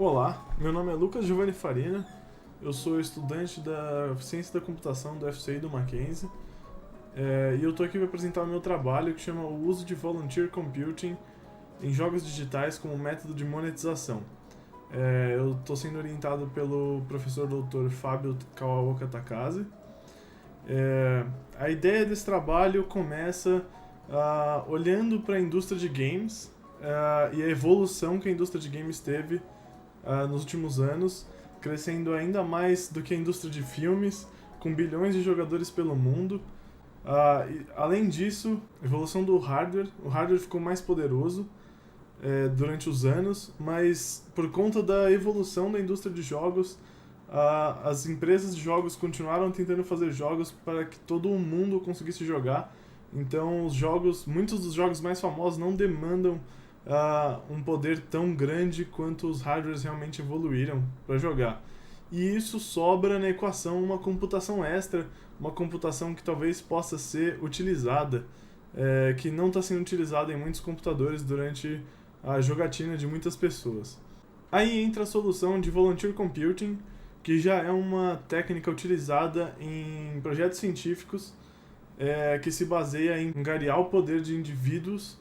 Olá, meu nome é Lucas Giovanni Farina, eu sou estudante da Ciência da Computação do FCI do Mackenzie e eu estou aqui para apresentar o meu trabalho que chama o uso de Volunteer Computing em jogos digitais como método de monetização. Eu estou sendo orientado pelo professor Dr. Fábio Kawaoka Takase. A ideia desse trabalho começa olhando para a indústria de games e a evolução que a indústria de games teve nos últimos anos, crescendo ainda mais do que a indústria de filmes, com bilhões de jogadores pelo mundo. Além disso, a evolução do hardware, o hardware ficou mais poderoso durante os anos, mas por conta da evolução da indústria de jogos, as empresas de jogos continuaram tentando fazer jogos para que todo mundo conseguisse jogar. Então, muitos dos jogos mais famosos não demandam um poder tão grande quanto os hardwares realmente evoluíram para jogar. E isso sobra na equação uma computação extra, uma computação que talvez possa ser utilizada, que não está sendo utilizada em muitos computadores durante a jogatina de muitas pessoas. Aí entra a solução de Volunteer Computing, que já é uma técnica utilizada em projetos científicos que se baseia em angariar o poder de indivíduos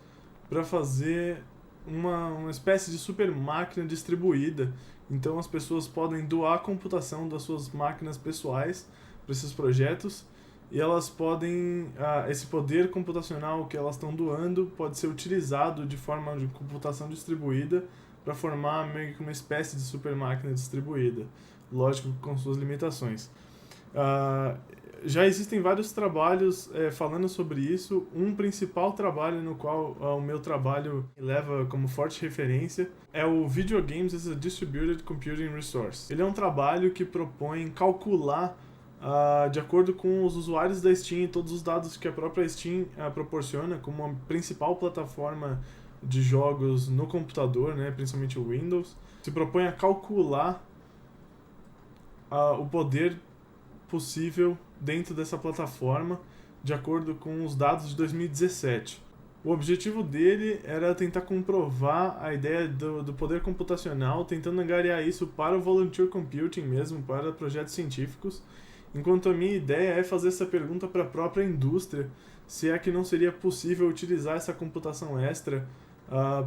para fazer uma espécie de super máquina distribuída. Então as pessoas podem doar a computação das suas máquinas pessoais para esses projetos e elas podem, esse poder computacional que elas estão doando pode ser utilizado de forma de computação distribuída para formar meio que uma espécie de super máquina distribuída, lógico, com suas limitações. Já existem vários trabalhos falando sobre isso. Um principal trabalho no qual o meu trabalho leva como forte referência é o Video Games as a Distributed Computing Resource. Ele é um trabalho que propõe calcular, de acordo com os usuários da Steam e todos os dados que a própria Steam proporciona como a principal plataforma de jogos no computador, né, principalmente o Windows, se propõe a calcular o poder possível dentro dessa plataforma, de acordo com os dados de 2017. O objetivo dele era tentar comprovar a ideia do poder computacional, tentando angariar isso para o Volunteer Computing mesmo, para projetos científicos, enquanto a minha ideia é fazer essa pergunta para a própria indústria, se é que não seria possível utilizar essa computação extra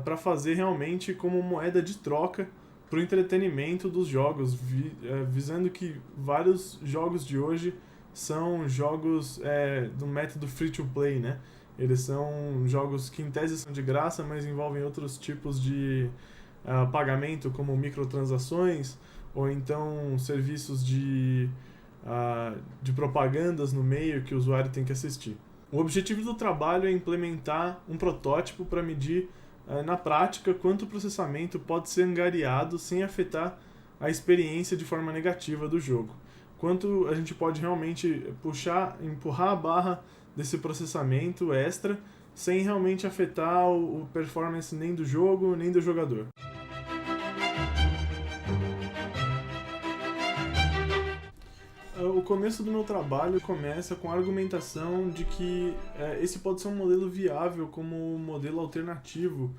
para fazer realmente como moeda de troca para o entretenimento dos jogos, visando que vários jogos de hoje são jogos do método free-to-play, né? Eles são jogos que em tese são de graça, mas envolvem outros tipos de pagamento, como microtransações, ou então serviços de propagandas no meio que o usuário tem que assistir. O objetivo do trabalho é implementar um protótipo para medir na prática quanto o processamento pode ser angariado sem afetar a experiência de forma negativa do jogo. Quanto a gente pode realmente empurrar a barra desse processamento extra sem realmente afetar o performance nem do jogo nem do jogador. O começo do meu trabalho começa com a argumentação de que esse pode ser um modelo viável como um modelo alternativo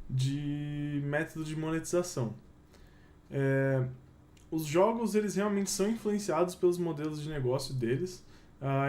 de método de monetização. Os jogos eles realmente são influenciados pelos modelos de negócio deles.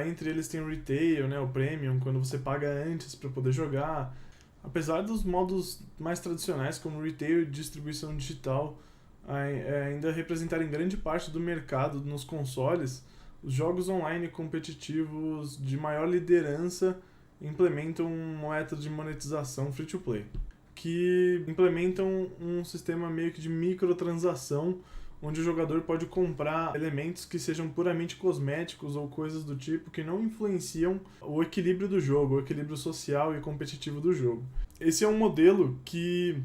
Entre eles tem o retail, né, o premium, quando você paga antes para poder jogar. Apesar dos modos mais tradicionais, como retail e distribuição digital, ainda representarem grande parte do mercado nos consoles, os jogos online competitivos de maior liderança implementam um método de monetização free-to-play, que implementam um sistema meio que de microtransação, onde o jogador pode comprar elementos que sejam puramente cosméticos ou coisas do tipo que não influenciam o equilíbrio do jogo, o equilíbrio social e competitivo do jogo. Esse é um modelo que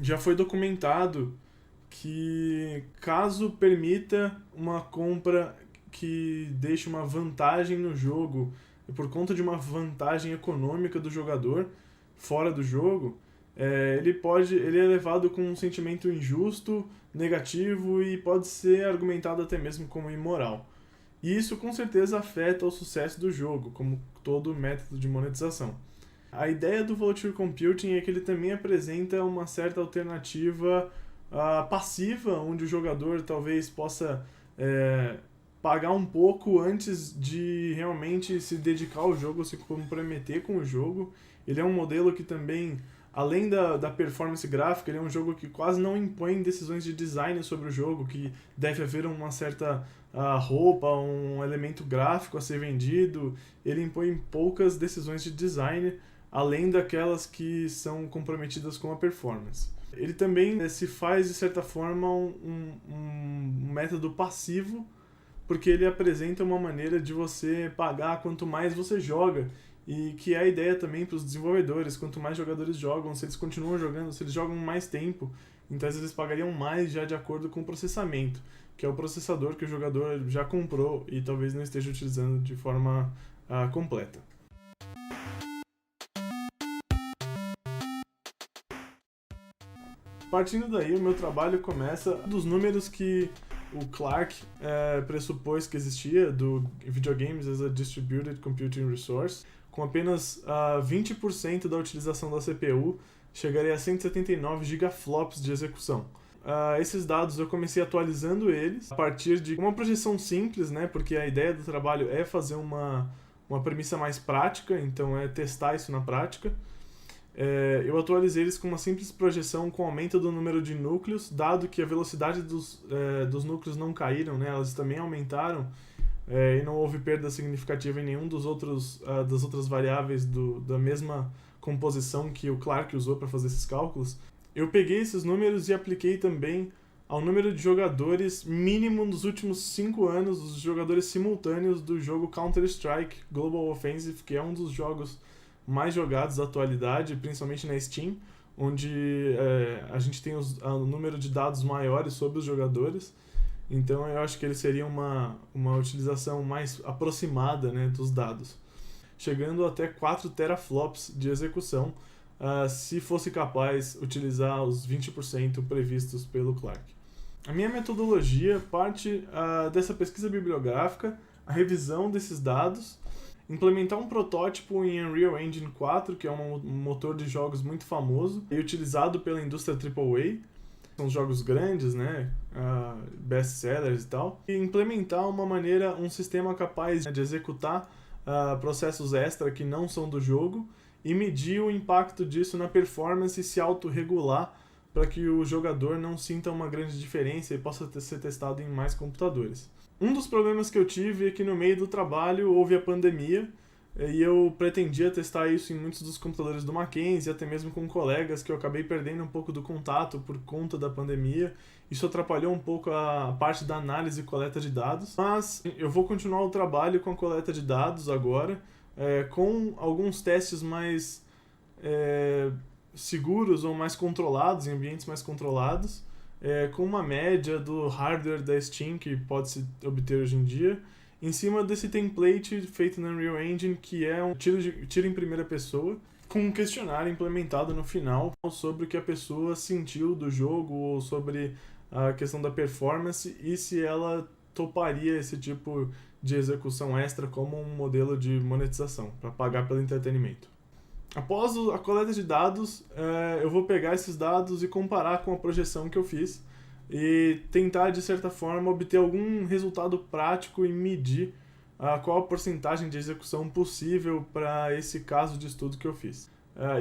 já foi documentado que, caso permita uma compra que deixe uma vantagem no jogo, e por conta de uma vantagem econômica do jogador fora do jogo, ele é levado com um sentimento injusto, negativo e pode ser argumentado até mesmo como imoral. E isso com certeza afeta o sucesso do jogo, como todo método de monetização. A ideia do Volunteer Computing é que ele também apresenta uma certa alternativa passiva, onde o jogador talvez possa pagar um pouco antes de realmente se dedicar ao jogo, se comprometer com o jogo. Ele é um modelo que também, além da performance gráfica, ele é um jogo que quase não impõe decisões de design sobre o jogo, que deve haver uma certa roupa, um elemento gráfico a ser vendido. Ele impõe poucas decisões de design, além daquelas que são comprometidas com a performance. Ele também se faz, de certa forma, um método passivo, porque ele apresenta uma maneira de você pagar quanto mais você joga, e que é a ideia também para os desenvolvedores. Quanto mais jogadores jogam, se eles continuam jogando, se eles jogam mais tempo, então eles pagariam mais já de acordo com o processamento, que é o processador que o jogador já comprou e talvez não esteja utilizando de forma completa. Partindo daí, o meu trabalho começa dos números que o Clark pressupôs que existia do Videogames as a Distributed Computing Resource. Com apenas 20% da utilização da CPU, chegaria a 179 gigaflops de execução. Esses dados eu comecei atualizando eles a partir de uma projeção simples, né, porque a ideia do trabalho é fazer uma premissa mais prática, então é testar isso na prática. Eu atualizei eles com uma simples projeção com aumento do número de núcleos, dado que a velocidade dos núcleos não caíram, né, elas também aumentaram, e não houve perda significativa em nenhum das outras variáveis da mesma composição que o Clark usou para fazer esses cálculos. Eu peguei esses números e apliquei também ao número de jogadores mínimo nos últimos 5 anos, os jogadores simultâneos do jogo Counter-Strike Global Offensive, que é um dos jogos mais jogados da atualidade, principalmente na Steam, onde a gente tem um número de dados maiores sobre os jogadores. Então eu acho que ele seria uma utilização mais aproximada, né, dos dados, chegando até 4 teraflops de execução, se fosse capaz de utilizar os 20% previstos pelo Clark. A minha metodologia parte dessa pesquisa bibliográfica, a revisão desses dados, implementar um protótipo em Unreal Engine 4, que é um motor de jogos muito famoso e utilizado pela indústria AAA. São jogos grandes, né, best-sellers e tal, e implementar um sistema capaz de executar processos extra que não são do jogo e medir o impacto disso na performance e se autorregular para que o jogador não sinta uma grande diferença e possa ser testado em mais computadores. Um dos problemas que eu tive é que no meio do trabalho houve a pandemia e eu pretendia testar isso em muitos dos computadores do Mackenzie, até mesmo com colegas, que eu acabei perdendo um pouco do contato por conta da pandemia. Isso atrapalhou um pouco a parte da análise e coleta de dados, mas eu vou continuar o trabalho com a coleta de dados agora, com alguns testes mais seguros ou mais controlados, em ambientes mais controlados, com uma média do hardware da Steam que pode-se obter hoje em dia, em cima desse template feito na Unreal Engine, que é um tiro em primeira pessoa, com um questionário implementado no final sobre o que a pessoa sentiu do jogo ou sobre a questão da performance e se ela toparia esse tipo de execução extra como um modelo de monetização, para pagar pelo entretenimento. Após a coleta de dados, eu vou pegar esses dados e comparar com a projeção que eu fiz e tentar, de certa forma, obter algum resultado prático e medir qual a porcentagem de execução possível para esse caso de estudo que eu fiz.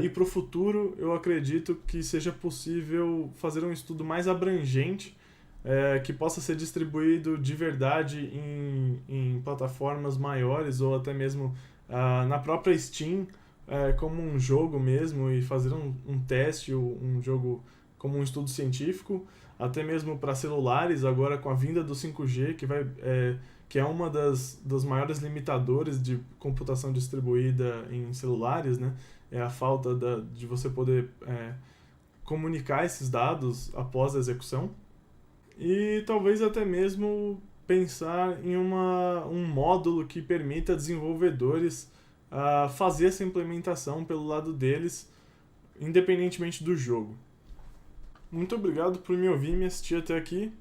E para o futuro, eu acredito que seja possível fazer um estudo mais abrangente, que possa ser distribuído de verdade em plataformas maiores ou até mesmo na própria Steam, como um jogo mesmo, e fazer um teste, um jogo como um estudo científico, até mesmo para celulares, agora com a vinda do 5G, que é uma das maiores limitadores de computação distribuída em celulares, né? É a falta de você poder comunicar esses dados após a execução. E talvez até mesmo pensar em um módulo que permita desenvolvedores fazer essa implementação pelo lado deles, independentemente do jogo. Muito obrigado por me ouvir e me assistir até aqui.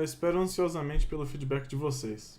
Espero ansiosamente pelo feedback de vocês.